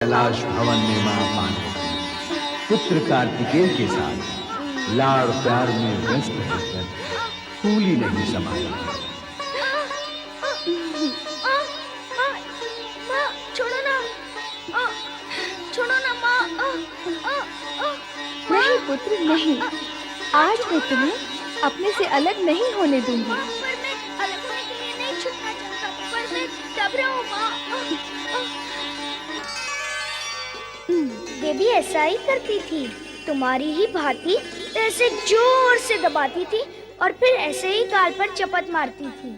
कैलाश भवन में मां पार्वती पुत्र कार्तिकेय के साथ लाड़ प्यार में व्यस्त होकर फूल ही नहीं समाया। माँ, छोड़ो ना, छोड़ो ना माँ। नहीं पुत्र नहीं, आज मैं तुम्हें अपने से अलग नहीं होने दूंगी। पर मैं अलग होने के लिए नहीं छूटना चाहता, पर मैं दब रहा हूँ माँ। देवी ऐसा ही करती थी, तुम्हारी ही भांति ऐसे जोर से दबाती थी और फिर ऐसे ही गाल पर चपत मारती थी।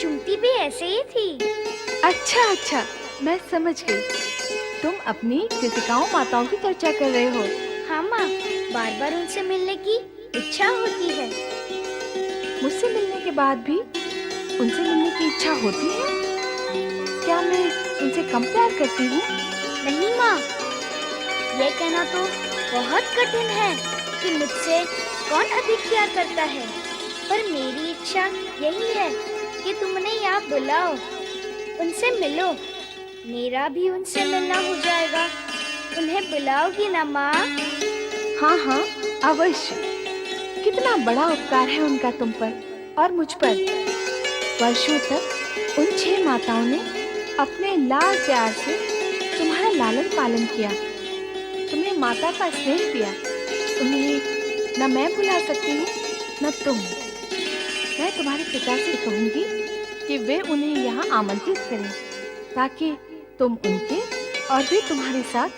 चुमती भी ऐसे ही थी। अच्छा, मैं समझ गई। तुम अपनी कृतिकाओं माताओं की चर्चा कर रहे हो। हाँ माँ, बार बार उनसे मिलने की इच्छा होती है। मुझसे मिलने के बाद भी उनसे मिलने की इच्छा होती है? क्या मैं उनसे कम प्यार करती हूँ? नहीं माँ, ये कहना तो बहुत कठिन है कि मुझसे कौन अधिक प्यार करता है, पर मेरी इच्छा यही है कि तुम उन्हें यहाँ बुलाओ, उनसे मिलो। मेरा भी उनसे मिलना हो जाएगा। उन्हें बुलाओगी ना माँ? हाँ, अवश्य। कितना बड़ा उपकार है उनका तुम पर और मुझ पर। वर्षों तक उन 6 माताओं ने अपने लाड़ प्यार से तुम्हारा लालन पालन किया, तुम्हें माता का स्नेह दिया। उन्हें न मैं भुला सकती हूँ न तुम। मैं तुम्हारे पिता से कहूँगी कि वे उन्हें यहाँ आमंत्रित करें, ताकि तुम उनके और वे तुम्हारे साथ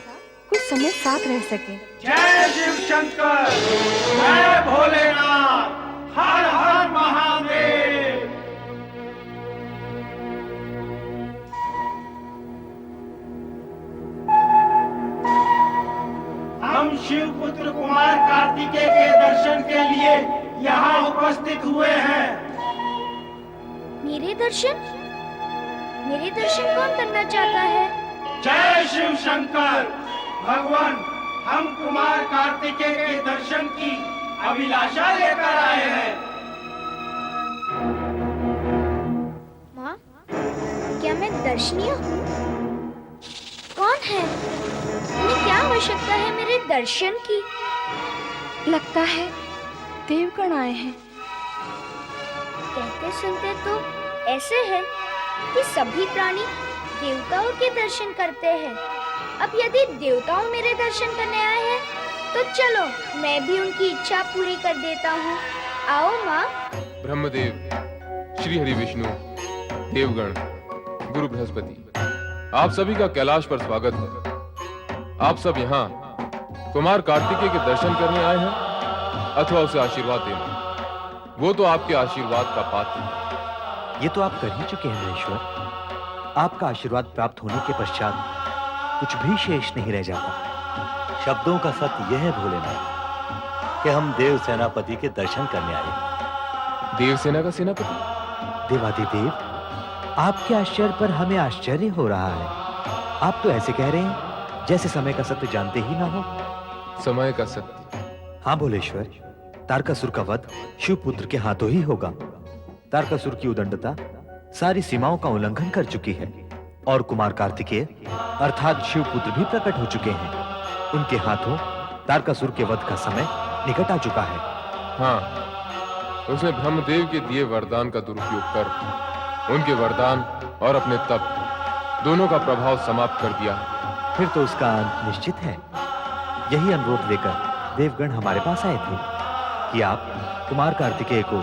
कुछ समय साथ रह सकें। जय शिव शंकर, जय भोलेनाथ, हर हर महादेव। हम शिव पुत्र कुमार कार्तिकेय के दर्शन के लिए यहाँ उपस्थित हुए हैं। मेरे दर्शन? मेरे दर्शन कौन करना चाहता है? जय शिव शंकर। भगवान, हम कुमार कार्तिकेय के दर्शन की अभिलाषा लेकर आए हैं। माँ, क्या मैं दर्शनीय हूँ? कौन है? उन्हें क्या आवश्यकता है मेरे दर्शन की? लगता है देवगण आए हैं। कहते सुनते तो ऐसे है कि सभी प्राणी देवताओं के दर्शन करते हैं। अब यदि देवताओं मेरे दर्शन करने आए हैं, तो चलो मैं भी उनकी इच्छा पूरी कर देता हूँ। आओ माँ। ब्रह्मदेव, श्री हरि विष्णु, देवगण, गुरु बृहस्पति, आप सभी का कैलाश पर स्वागत है। आप सब यहाँ कुमार कार्तिकेय के दर्शन करने आए हैं अथवा उसे आशीर्वाद देने? वो तो आपके आशीर्वाद का पात्र है। ये तो आप कर ही चुके हैं महेश्वर। आपका आशीर्वाद प्राप्त होने के पश्चात कुछ भी शेष नहीं रह जाता। शब्दों का सत्य यह है भोलेनाथ कि हम देव सेनापति के दर्शन करने आए। देवसेना का सेनापति? देवादिदेव, आपके आश्चर्य पर हमें आश्चर्य हो रहा है। आप तो ऐसे कह रहे हैं जैसे समय का सत्य जानते ही ना हो। समय का सत्य? हाँ भोलेश्वर, तारकासुर का वध शिवपुत्र के हाथों ही होगा। तारकासुर की उदंडता सारी सीमाओं का उल्लंघन कर चुकी है और कुमार कार्तिकेय अर्थात शिवपुत्र भी प्रकट हो चुके हैं। उनके हाथों तारकासुर के वध का समय निकट आ चुका है। हाँ, उसने ब्रह्मदेव के दिए वरदान का दुरुपयोग कर उनके वरदान और अपने तप दोनों का प्रभाव समाप्त कर दिया। फिर तो उसका अंत निश्चित है। यही अनुरोध लेकर देवगण हमारे पास आए थे कि आप कुमार कार्तिकेय को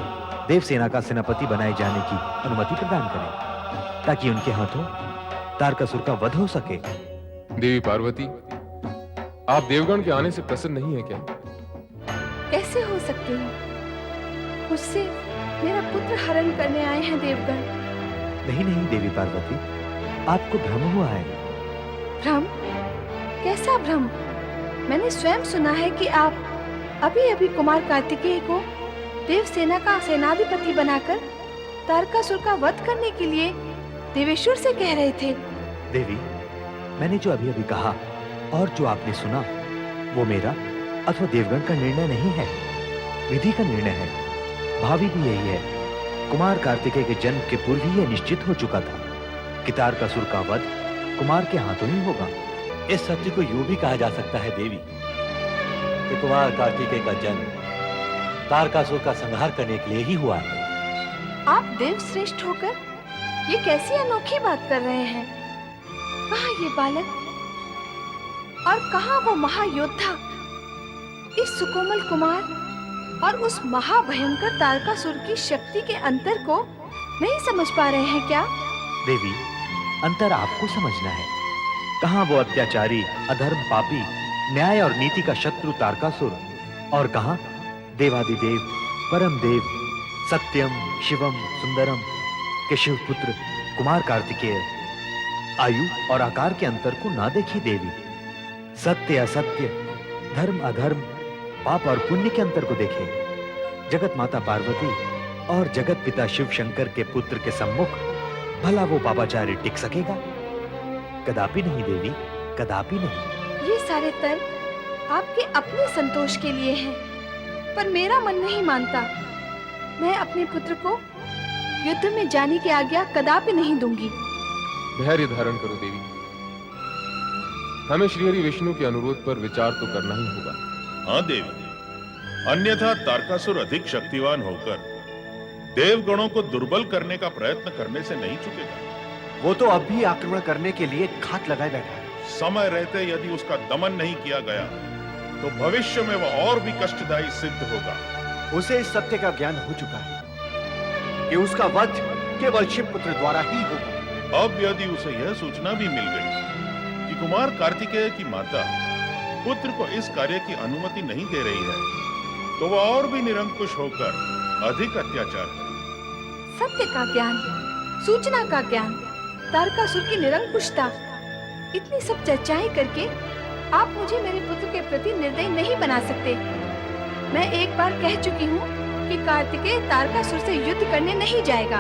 देवसेना का सेनापति बनाए जाने की अनुमति प्रदान करें, ताकि उनके हाथों तारकासुर का वध हो सके। देवी पार्वती, आप देवगण के आने से प्रसन्न नहीं है क्या? कैसे हो सकते हो? मुझसे मेरा पुत्र हरण करने आए हैं देवगण। नहीं देवी पार्वती, आपको भ्रम हुआ है। भ्रम? कैसा भ्रम? मैंने स्वयं सुना है कि आप अभी कुमार कार्तिकेय को देवसेना का सेनाधिपति बनाकर तारकासुर का वध करने के लिए देवेश्वर से कह रहे थे। देवी, मैंने जो अभी कहा और जो आपने सुना, वो मेरा अथवा देवगण का निर्णय नहीं है, विधि का निर्णय है। भावी भी यही है। कुमार कार्तिकेय के जन्म के पूर्व ही यह निश्चित हो चुका था कि तारकासुर का वध कुमार के हाथों ही होगा। इस सत्य को यूं भी कहा जा सकता है देवी कि कुमार कार्तिकेय का जन्म तारकासुर का संहार करने के लिए ही हुआ है। आप देव श्रेष्ठ होकर ये कैसी अनोखी बात कर रहे हैं? कहाँ ये बालक और कहाँ वो महायोद्धा इस सुकोमल कुमार और उस महाभयंकर तारकासुर की शक्ति के अंतर को नहीं समझ पा रहे हैं क्या? देवी, अंतर आपको समझना है। कहाँ वो अत्याचारी, अधर्म, पापी, न्याय और नीति का शत्रु तारकासुर, और कहाँ देवादिदेव, परम देव, सत्यम, शिवम, सुंदरम के शिव पुत्र कुमार कार्तिकेय। आयु और आकार के अंतर को ना देखी देवी, सत्य असत्य, धर्म अधर्म, पाप और पुण्य के अंतर को देखें। जगत माता पार्वती और जगत पिता शिव शंकर के पुत्र के सम्मुख भला वो पापाचारी टिक सकेगा? कदापि नहीं देवी, कदापि नहीं। ये सारे तर्क आपके अपने संतोष के लिए हैं, पर मेरा मन नहीं मानता। मैं अपने पुत्र को युद्ध में जाने की आज्ञा कदापि नहीं दूंगी। धैर्य धारण करो देवी, हमें श्री हरि विष्णु के अनुरोध पर विचार तो करना ही होगा। हाँ देवी, अन्यथा तारकासुर अधिक शक्तिवान होकर देवगणों को दुर्बल करने का प्रयत्न करने से नहीं चुकेगा। वो तो अब भी आक्रमण करने के लिए घात लगाए बैठा है। समय रहते यदि उसका दमन नहीं किया गया तो भविष्य में वह और भी कष्टदायी सिद्ध होगा। उसे इस सत्य का ज्ञान हो चुका है कि उसका वध केवल शिव पुत्र द्वारा ही होगा। अब यदि उसे यह सूचना भी मिल गई कि कुमार कार्तिकेय की माता पुत्र को इस कार्य की अनुमति नहीं दे रही है, तो वह और भी निरंकुश होकर अधिक अत्याचार करेगी। सत्य का ज्ञान, सूचना का ज्ञान, तारकासुर की निरंकुशता, इतनी सब चर्चाएं करके आप मुझे मेरे पुत्र के प्रति निर्दयी नहीं बना सकते। मैं एक बार कह चुकी हूँ कि कार्तिकेय तारकासुर से युद्ध करने नहीं जाएगा।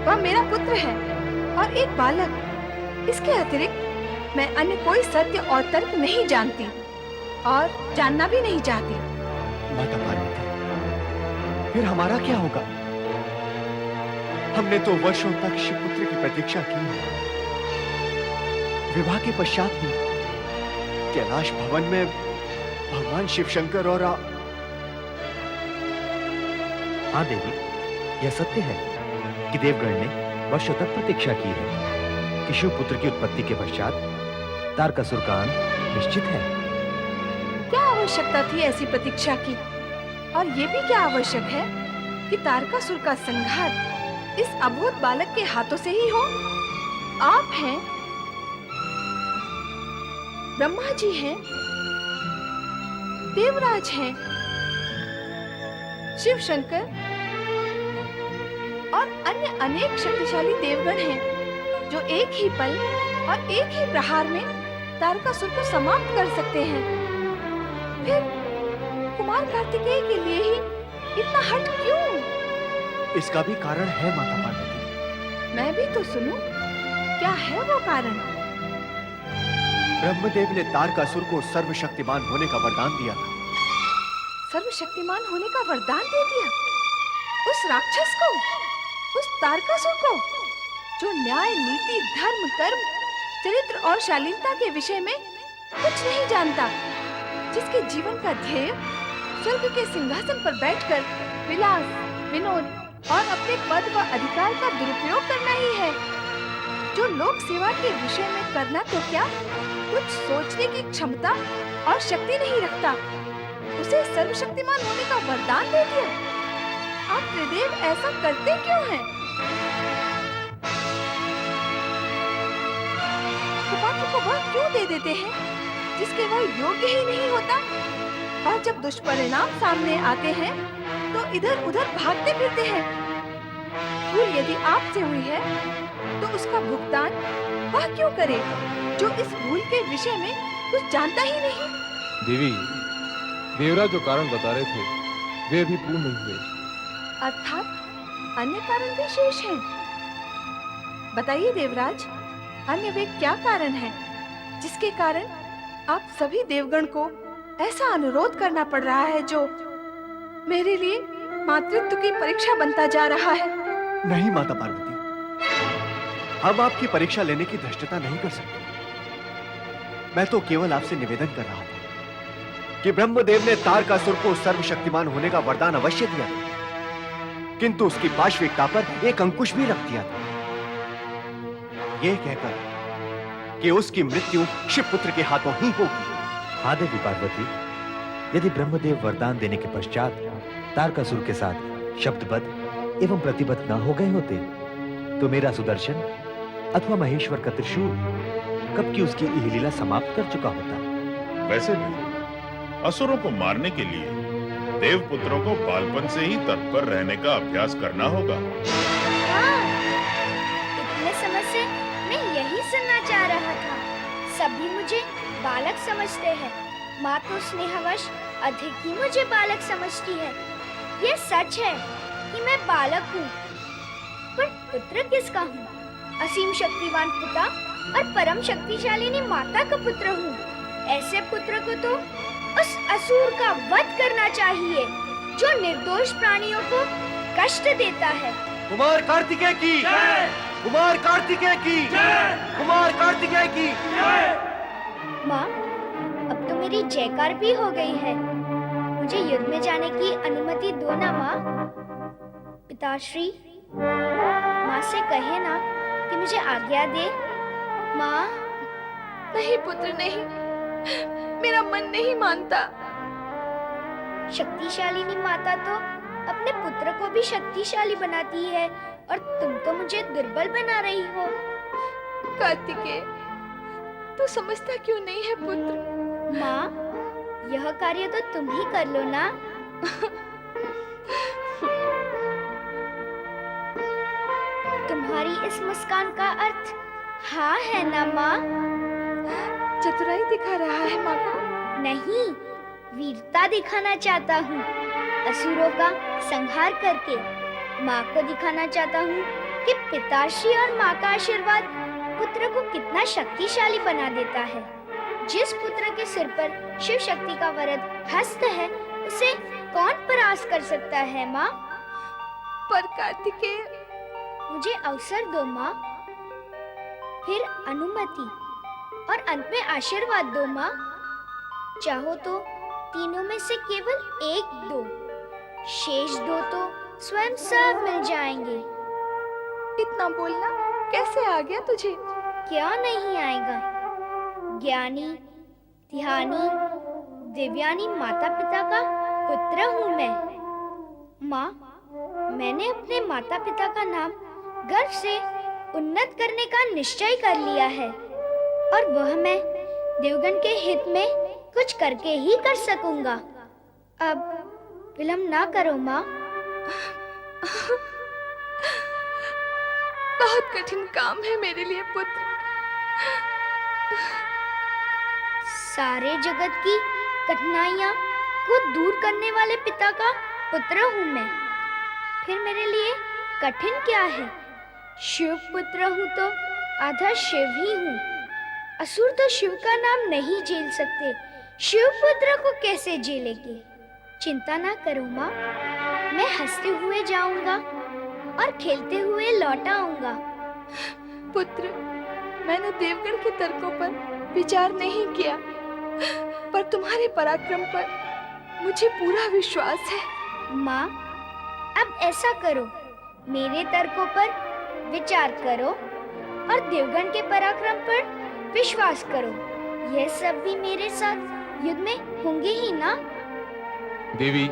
वह मेरा पुत्र है और एक बालक। इसके अतिरिक्त मैं अन्य कोई सत्य और तर्क नहीं जानती और जानना भी नहीं चाहती। माता पार्वती, फिर हमारा क्या होगा? हमने तो वर्षों तक शिवपुत्र की प्रतीक्षा की है। विवाह के पश्चात ही कैलाश भवन में भगवान शिव शंकर और हाँ देवी, यह सत्य है कि देवगण ने वर्षों तक प्रतीक्षा की है कि शिव पुत्र की उत्पत्ति के पश्चात तारकासुर का अंत निश्चित है। क्या आवश्यकता थी ऐसी प्रतीक्षा की? और ये भी क्या आवश्यक है कि तारकासुर का संहार इस अबोध बालक के हाथों से ही हो? आप हैं, ब्रह्मा जी हैं, देवराज हैं, शिव शंकर और अन्य अनेक शक्तिशाली देवगण हैं जो एक ही पल और एक ही प्रहार में तारकासुर को समाप्त कर सकते हैं। फिर कुमार कार्तिकेय के लिए ही इतना हठ क्यों? इसका भी कारण है माता पार्वती। मैं भी तो सुनूं, क्या है वो कारण? ब्रह्मदेव ने तारकासुर को सर्वशक्तिमान होने का वरदान दिया था। सर्वशक्तिमान होने का वरदान दे दिया उस राक्षस को, उस तारकासुर को, जो न्याय, नीति, धर्म, कर्म, चरित्र और शालीनता के विषय में कुछ नहीं जानता, जिसके जीवन का ध्येय स्वर्ग के सिंहासन पर बैठकर विलास, विनोद और अपने पद व अधिकार का दुरुपयोग करना ही है, जो लोक सेवा के विषय में करना तो क्या, कुछ सोचने की क्षमता और शक्ति नहीं रखता, उसे सर्वशक्तिमान होने का वरदान दे दिया। आप त्रिदेव ऐसा करते क्यों हैं? कुपात्र को वह क्यों दे देते हैं जिसके वह योग्य ही नहीं होता? और जब दुष्परिणाम सामने आते हैं तो इधर उधर भागते फिरते हैं। भूल यदि आपसे हुई है तो उसका भुगतान वह क्यों करे जो इस भूल के विषय में कुछ जानता ही नहीं? देवी, देवराज जो कारण बता रहे थे वे अभी पूर्ण नहीं हुए। अर्थात अन्य कारण भी शेष हैं। बताइए देवराज, अन्य वे क्या कारण हैं जिसके कारण आप सभी देवगण को ऐसा अनुरोध करना पड़ रहा है जो मेरे लिए मातृत्व की परीक्षा बनता जा रहा है? नहीं माता पार्वती, हम आपकी परीक्षा लेने की धृष्टता नहीं कर सकते। मैं तो केवल आपसे निवेदन कर रहा था कि ब्रह्मदेव ने तारकासुर को सर्वशक्तिमान होने का वरदान अवश्य दिया था, किंतु उसकी पाश्विकता पर एक अंकुश भी रख दिया था, यह कहकर कि उसकी मृत्यु शिवपुत्र के हाथों ही होगी। हाँ देवी पार्वती, यदि ब्रह्मदेव वरदान देने के पश्चात तारकासुर के साथ शब्दबद्ध एवं प्रतिबद्ध न हो गए होते तो मेरा सुदर्शन अथवा महेश्वर का त्रिशूल कब की उसकी यह लीला समाप्त कर चुका होता। वैसे भी असुरों को मारने के लिए देवपुत्रों को बालपन से ही तत्पर रहने का अभ्यास करना होगा। हाँ, इतने समय से मैं यही सुनना चाह रहा था। सभी मुझे बालक समझते हैं, माँ तो स्नेहवश अधिक ही मुझे बालक समझती है। ये सच है कि मैं बालक हूँ, पर पुत्र किसका हूँ? असीम शक्तिवान पिता और परम शक्तिशालिनी माता का पुत्र हूँ। ऐसे पुत्र को तो उस असुर का वध करना चाहिए जो निर्दोष प्राणियों को कष्ट देता है। कुमार कार्तिकेय की, कुमार कार्तिकेय की, कुमार कार्तिकेय की। माँ, अब तो मेरी जयकार भी हो गई है। मुझे युद्ध में जाने की अनुमति दो ना माँ। पिताश्री, माँ से कहे ना कि मुझे आज्ञा दे। माँ। नहीं पुत्र नहीं, मेरा मन नहीं मानता। शक्तिशालिनी माता तो अपने पुत्र को भी शक्तिशाली बनाती है और तुम तो मुझे दुर्बल बना रही हो। कार्तिकेय, तू समझता क्यों नहीं है पुत्र? माँ, यह कार्य तो तुम ही कर लो ना। तुम्हारी इस मुस्कान का अर्थ हाँ है ना माँ? चतुराई दिखा रहा है माँ को? नहीं, वीरता दिखाना चाहता हूँ। असुरों का संहार करके माँ को दिखाना चाहता हूँ कि पिताश्री और माँ का आशीर्वाद पुत्र को कितना शक्तिशाली बना देता है। जिस पुत्र के सिर पर शिव शक्ति का वरद हस्त है, उसे कौन परास्त कर सकता है माँ? पर कार्तिकेय, मुझे अवसर दो माँ, फिर अनुमति और अंत में आशीर्वाद दो माँ। चाहो तो तीनों में से केवल एक दो, शेष दो तो स्वयं सब मिल जाएंगे। इतना बोलना कैसे आ गया तुझे? क्या नहीं आएगा? ज्ञानी, ध्यानी, दिव्यानी माता पिता का पुत्र हूँ मैं। माँ, मैंने अपने माता पिता का नाम गर्व से उन्नत करने का निश्चय कर लिया है और वह मैं देवगण के हित में कुछ करके ही कर सकूंगा। अब विलंब ना करो माँ। बहुत कठिन काम है मेरे लिए पुत्र। सारे जगत की कठिनाइयाँ को दूर करने वाले पिता का पुत्र हूँ मैं। फिर मेरे लिए कठिन क्या है? शिव पुत्र हूँ तो आधा शिव ही हूँ। असुर तो शिव का नाम नहीं झेल सकते, शिव पुत्र को कैसे झेलेंगे? चिंता ना करो माँ, मैं हंसते हुए जाऊंगा और खेलते हुए लौट आऊंगा। पुत्र, मैंने देवगण के तर्कों पर विचार नहीं किया, पर तुम्हारे पराक्रम पर मुझे पूरा विश्वास है। माँ, अब ऐसा करो, मेरे तर्कों पर विचार करो और देवगण के पराक्रम पर विश्वास करो। यह सब भी मेरे साथ युद्ध में होंगे ही ना? देवी,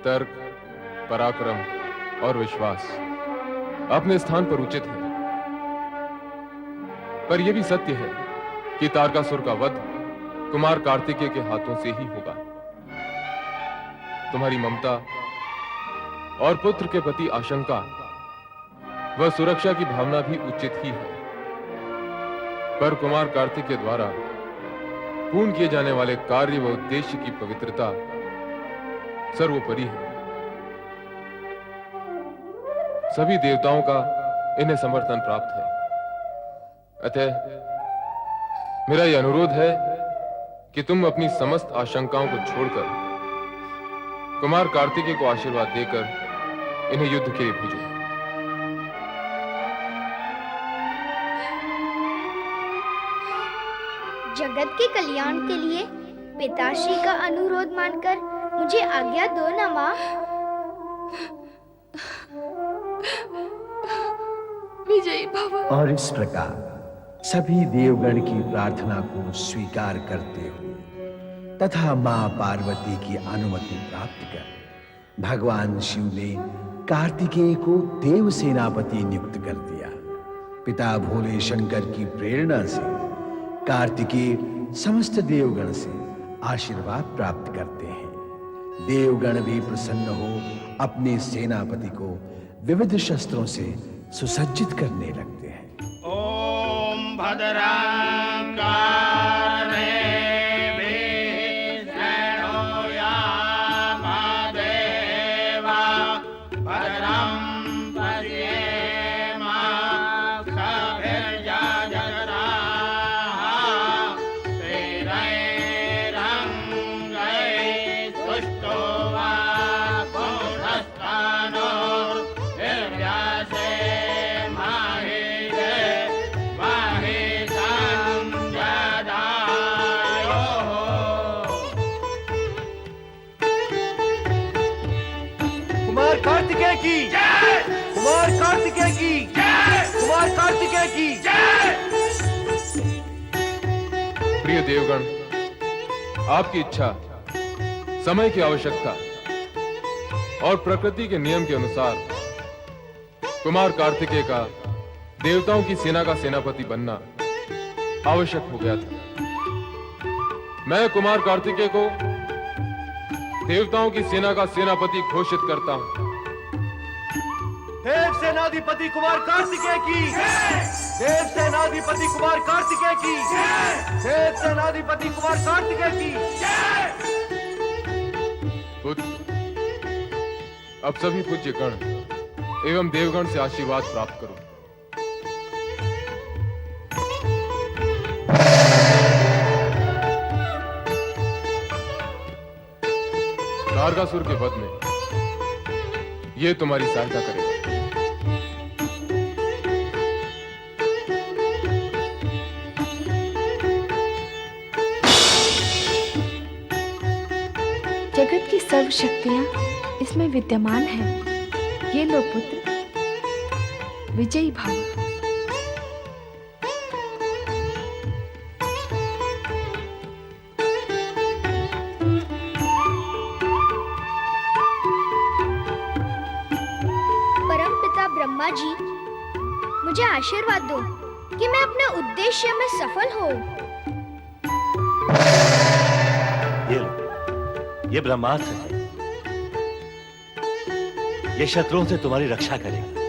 तर्क, पराक्रम और विश्वास अपने स्थान पर उचित है, पर यह भी सत्य है कि तारकासुर का वध कुमार कार्तिकेय के हाथों से ही होगा। तुम्हारी ममता और पुत्र के प्रति आशंका व सुरक्षा की भावना भी उचित ही है, पर कुमार कार्तिकेय द्वारा पूर्ण किए जाने वाले कार्य व उद्देश्य की पवित्रता सर्वोपरि है। सभी देवताओं का इन्हें समर्थन प्राप्त है। अतः मेरा यह अनुरोध है कि तुम अपनी समस्त आशंकाओं को छोड़कर कुमार कार्तिकेय को आशीर्वाद देकर इन्हें युद्ध के लिए भेजो। जगत के कल्याण के लिए पिताश्री का अनुरोध मानकर मुझे आज्ञा दो ना माँ। विजयी भव। और इस प्रकार सभी देवगण की प्रार्थना को स्वीकार करते हुए तथा मां पार्वती की अनुमति प्राप्त कर भगवान शिव ने कार्तिकेय को देव सेनापति नियुक्त कर दिया। पिता भोले शंकर की प्रेरणा से कार्तिकेय समस्त देवगण से आशीर्वाद प्राप्त करते हैं। देवगण भी प्रसन्न हो अपने सेनापति को विविध शस्त्रों से सुसज्जित करने लगते हैं। ओम भद्रं कुमार कार्तिकेय की जय, कुमार कार्तिकेय की जय, कुमार कार्तिकेय की जय। प्रिय देवगण, आपकी इच्छा, समय की आवश्यकता और प्रकृति के नियम के अनुसार कुमार कार्तिकेय का देवताओं की सेना का सेनापति बनना आवश्यक हो गया था। मैं कुमार कार्तिकेय को देवताओं की सेना का सेनापति घोषित करता हूं। देव सेनाधिपति कुमार कार्तिकेय की देव सेनाधिपति कुमार कार्तिकेय की देव सेनाधिपति कुमार कार्तिकेय की। पुत्र, अब सभी पूज्य गण एवं देवगण से आशीर्वाद प्राप्त करो। तारकासुर के वध में यह तुम्हारी सहायता करेगा। जगत की सर्व शक्तियां इसमें विद्यमान हैं। ये लो पुत्र, विजयी भव। परमपिता ब्रह्मा जी, मुझे आशीर्वाद दो कि मैं अपने उद्देश्य में सफल हो। ये लो, ये ब्रह्मास्त्र है। ये शत्रुओं से तुम्हारी रक्षा करेगा।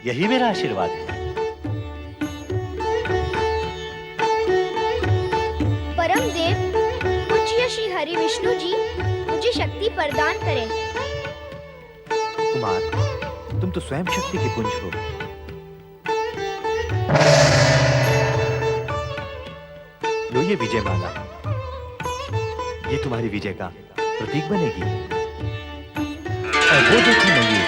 यही मेरा आशीर्वाद है। परम देव पूज्य श्री हरि विष्णु जी मुझे शक्ति प्रदान करें। कुमार, तुम तो स्वयं शक्ति के पुंज हो। लो ये विजय माला, ये तुम्हारी विजय का प्रतीक बनेगी। और वो देखो मयूर,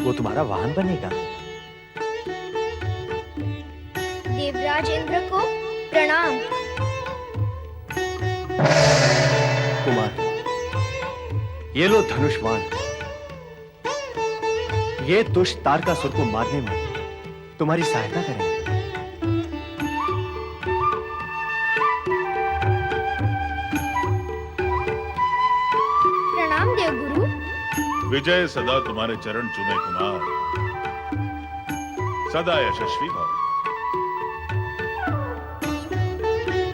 वो तुम्हारा वाहन बनेगा। देवराज इंद्र को प्रणाम। कुमार, ये लो धनुष्मान। ये दुष्ट तारकासुर को मारने में तुम्हारी सहायता करेंगे। प्रणाम देवगुरु। विजय सदा तुम्हारे चरण चूमे कुमार, सदा यशस्वी भव।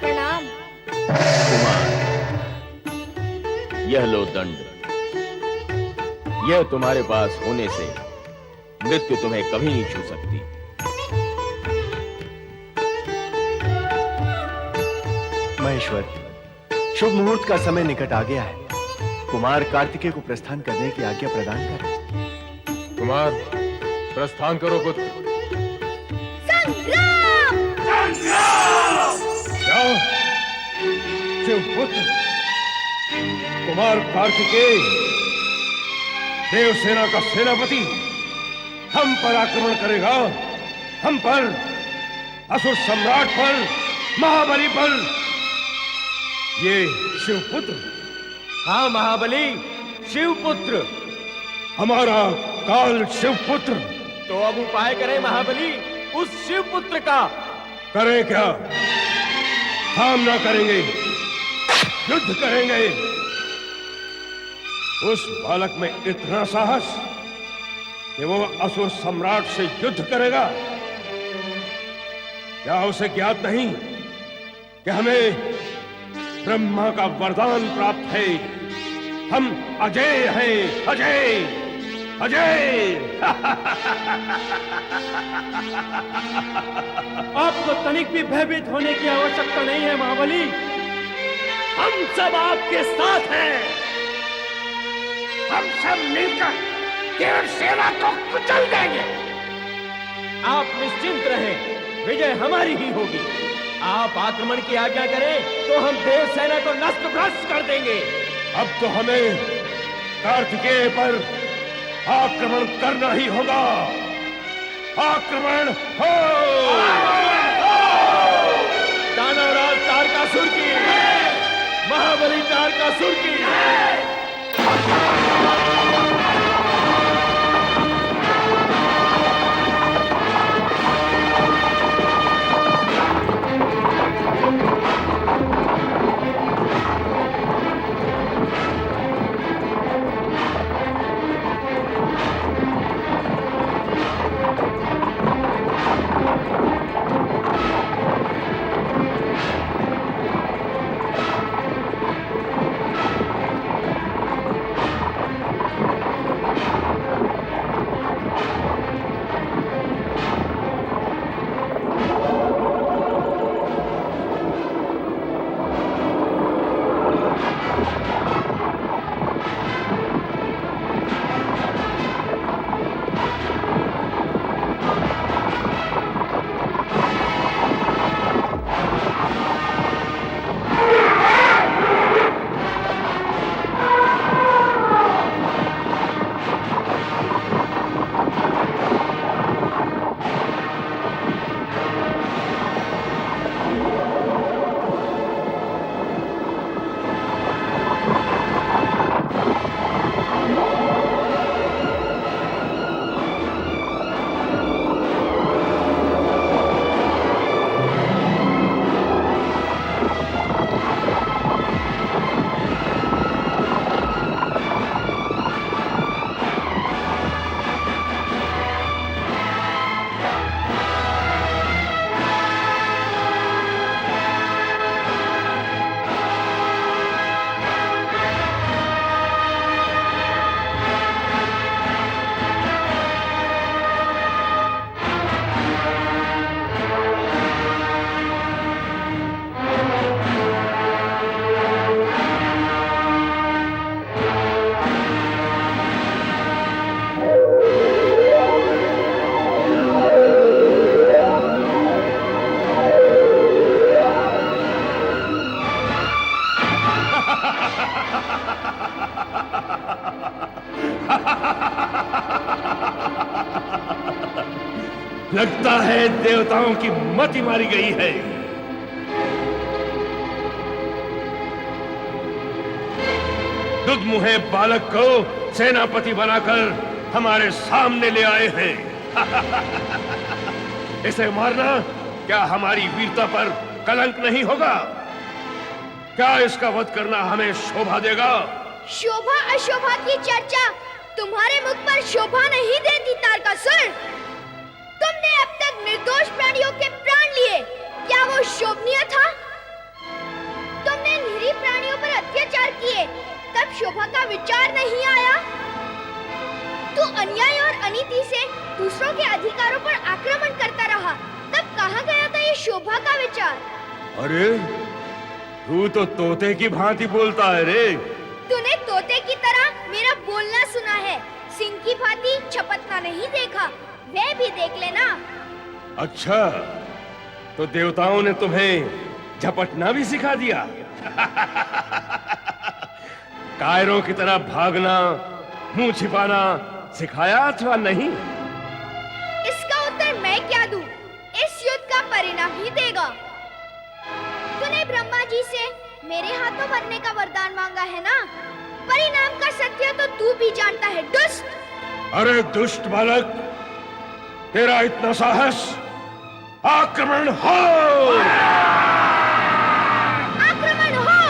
प्रणाम। कुमार, यह लो दंड। यह तुम्हारे पास होने से मृत्यु तुम्हें कभी नहीं छू सकती। महेश्वर, शुभ मुहूर्त का समय निकट आ गया है। कुमार कार्तिकेय को प्रस्थान करने की आज्ञा प्रदान करें। कुमार, प्रस्थान करो पुत्र। संग्राम! जाओ, शिवपुत्र कुमार कार्तिकेय, देवसेना का सेनापति हम पर आक्रमण करेगा। हम पर असुर सम्राट पर, महाबली पर, ये शिवपुत्र। हाँ महाबली, शिवपुत्र। हमारा काल शिवपुत्र। तो अब उपाय करें महाबली उस शिवपुत्र का। करें क्या? सामना करेंगे, युद्ध करेंगे। उस बालक में इतना साहस कि वो असुर सम्राट से युद्ध करेगा। क्या उसे ज्ञात नहीं कि हमें ब्रह्मा का वरदान प्राप्त है? हम अजय हैं, अजय, अजय। आपको तनिक भी भयभीत होने की आवश्यकता नहीं है महाबली। हम सब आपके साथ हैं। हम सब मिलकर देव सेना को कुचल देंगे। आप निश्चिंत रहें, विजय हमारी ही होगी। आप आक्रमण की आज्ञा करें तो हम देव सेना को नष्ट भ्रष्ट कर देंगे। अब तो हमें कार्तिकेय पर आक्रमण करना ही होगा। आक्रमण हो! दानवराज तारकासुर की, महाबली तारकासुर की। लगता है देवताओं की मति मारी गई है। दुधमुहे बालक को सेनापति बनाकर हमारे सामने ले आए हैं। इसे मारना क्या हमारी वीरता पर कलंक नहीं होगा? क्या इसका वध करना हमें शोभा देगा? शोभा अशोभा की चर्चा तुम्हारे मुख पर शोभा नहीं देती तारकासुर। तुमने अब तक निर्दोष प्राणियों के प्राण लिए, क्या वो शोभनीय था? तुमने निरीह प्राणियों पर अत्याचार किए, तब शोभा का विचार नहीं आया? तू अन्याय और अनीति से दूसरों के अधिकारों पर आक्रमण करता रहा, तब कहाँ गया था ये शोभा का विचार? अरे तू तो तोते की भांति बोलता है रे। तूने तोते की तरह मेरा बोलना सुना है, सिंह की भांति छपटना नहीं देखा। वह भी देख लेना। अच्छा, तो देवताओं ने तुम्हें झपटना भी सिखा दिया? कायरों की तरह भागना, मुंह छिपाना सिखाया अथवा नहीं? इसका उत्तर मैं क्या दूं? इस युद्ध का परिणाम नहीं देगा। तूने ब्रह्मा जी से मेरे हाथों मरने का वरदान मांगा है ना? परिणाम का सत्य तो तू भी जानता है, दुष्ट। अरे दुष्ट बालक, तेरा इतना साहस! आक्रमण हो! आक्रमण हो!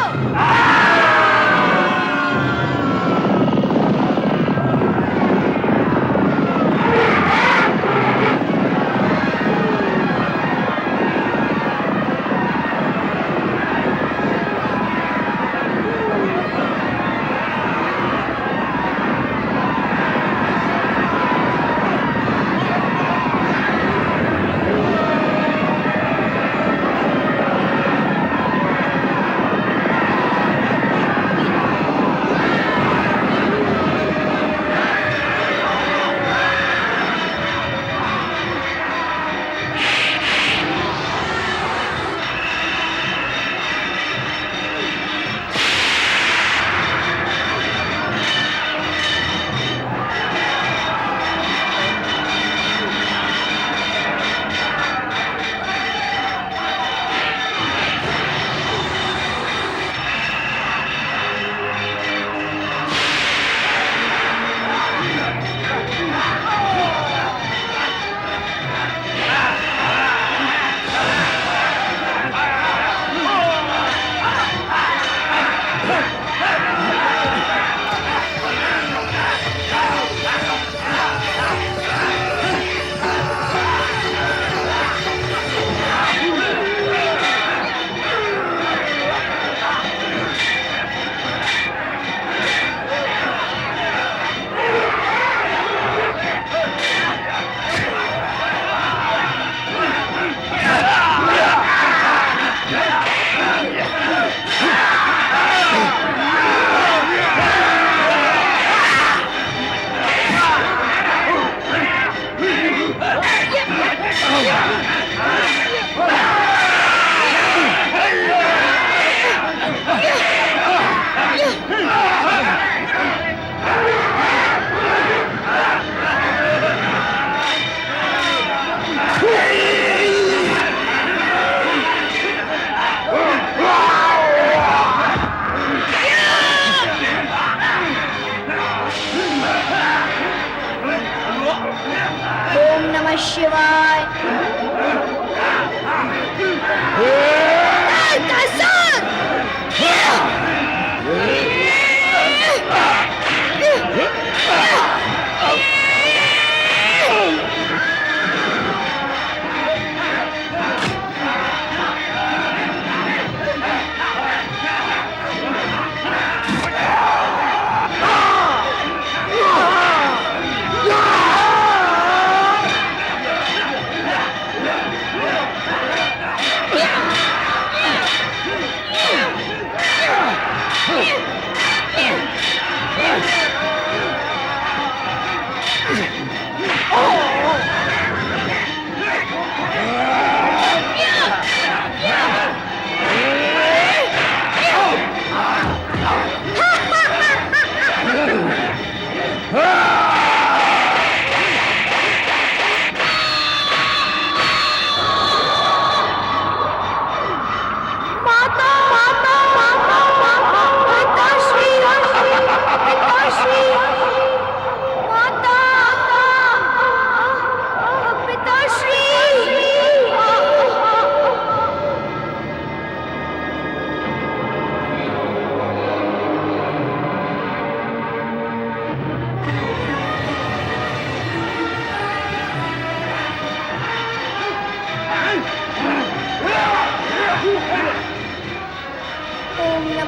ओम नमः शिवाय।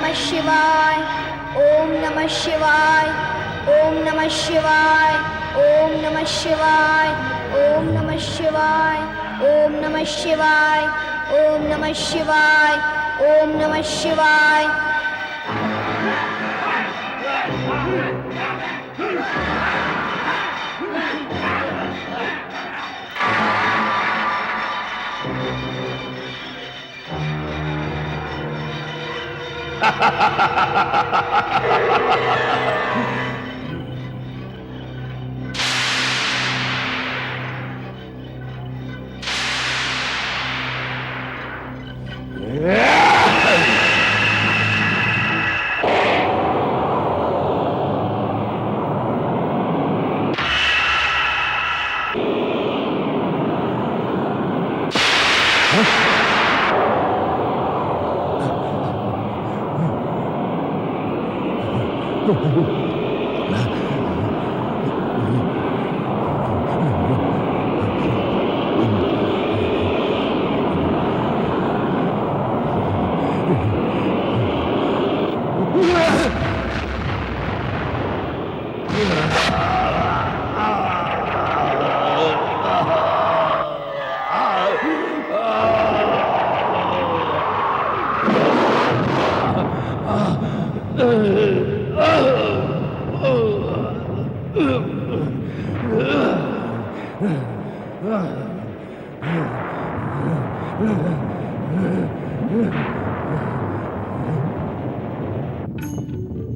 शिवाय ओम नमः शिवाय ओम नमः शिवाय ओम नमः शिवाय ओम नमः शिवाय ओम नमः शिवाय ओम नमः शिवाय ओम नमः शिवाय।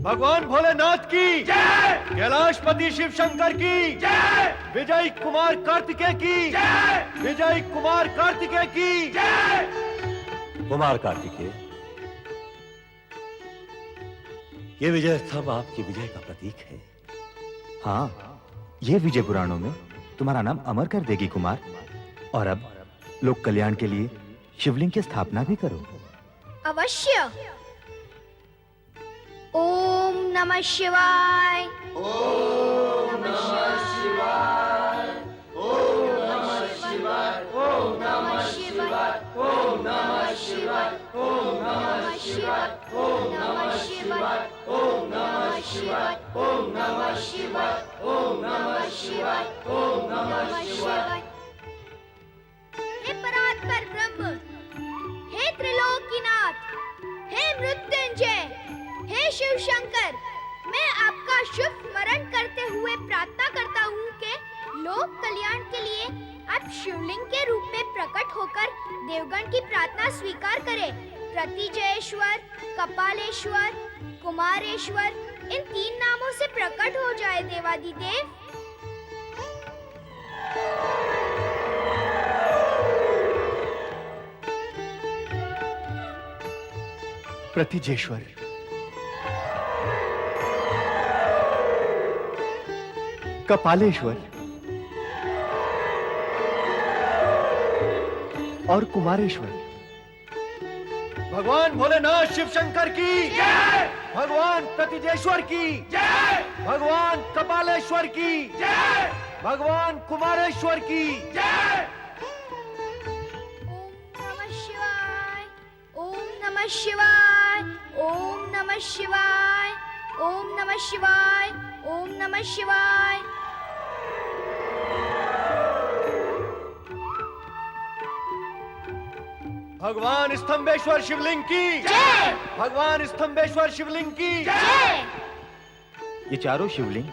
भगवान भोलेनाथ की जय, कैलाशपति शिव शंकर की जय, विजय कुमार कार्तिकेय की जय, विजय कुमार कार्तिकेय की जय। कुमार कार्तिकेय, ये विजय स्तंभ आपकी विजय का प्रतीक है। हाँ, ये विजय पुराणों में तुम्हारा नाम अमर कर देगी कुमार। और अब लोक कल्याण के लिए शिवलिंग की स्थापना भी करो। अवश्य। ओम नमः शिवाय। ओम नमः शिवाय। ओम नमः शिवाय। ओम नमः शिवाय। ओम नमः शिवाय। ओम नमः शिवाय। ओम नमः शिवाय। ओम नमः शिवाय। ओम नमः शिवाय। ओम नमः शिवाय। ओम नमः शिवाय। हे परात्पर ब्रह्म, हे त्रिलोकीनाथ, हे मृत्युंजय, हे शिव शंकर, मैं आपका शुभ स्मरण करते हुए प्रार्थना करता हूँ कि लोक कल्याण के लिए आप शिवलिंग के रूप में प्रकट होकर देवगण की प्रार्थना स्वीकार करें। प्रतिजयेश्वर, कपालेश्वर, कुमारेश्वर, इन 3 नामों से प्रकट हो जाए देवादिदेव। प्रतिजेश्वर, कपालेश्वर और कुमारेश्वर। भगवान भोलेनाथ शिव शंकर की जय, भगवान प्रतिजेश्वर की जय, भगवान कपालेश्वर की जय, भगवान कुमारेश्वर की जय। ओम नमः शिवाय। ओम नमः शिवाय। ओम नमः शिवाय। ओम नमः शिवाय। भगवान स्तंभेश्वर शिवलिंग की जय। भगवान स्तंभेश्वर शिवलिंग की जय। ये चारों शिवलिंग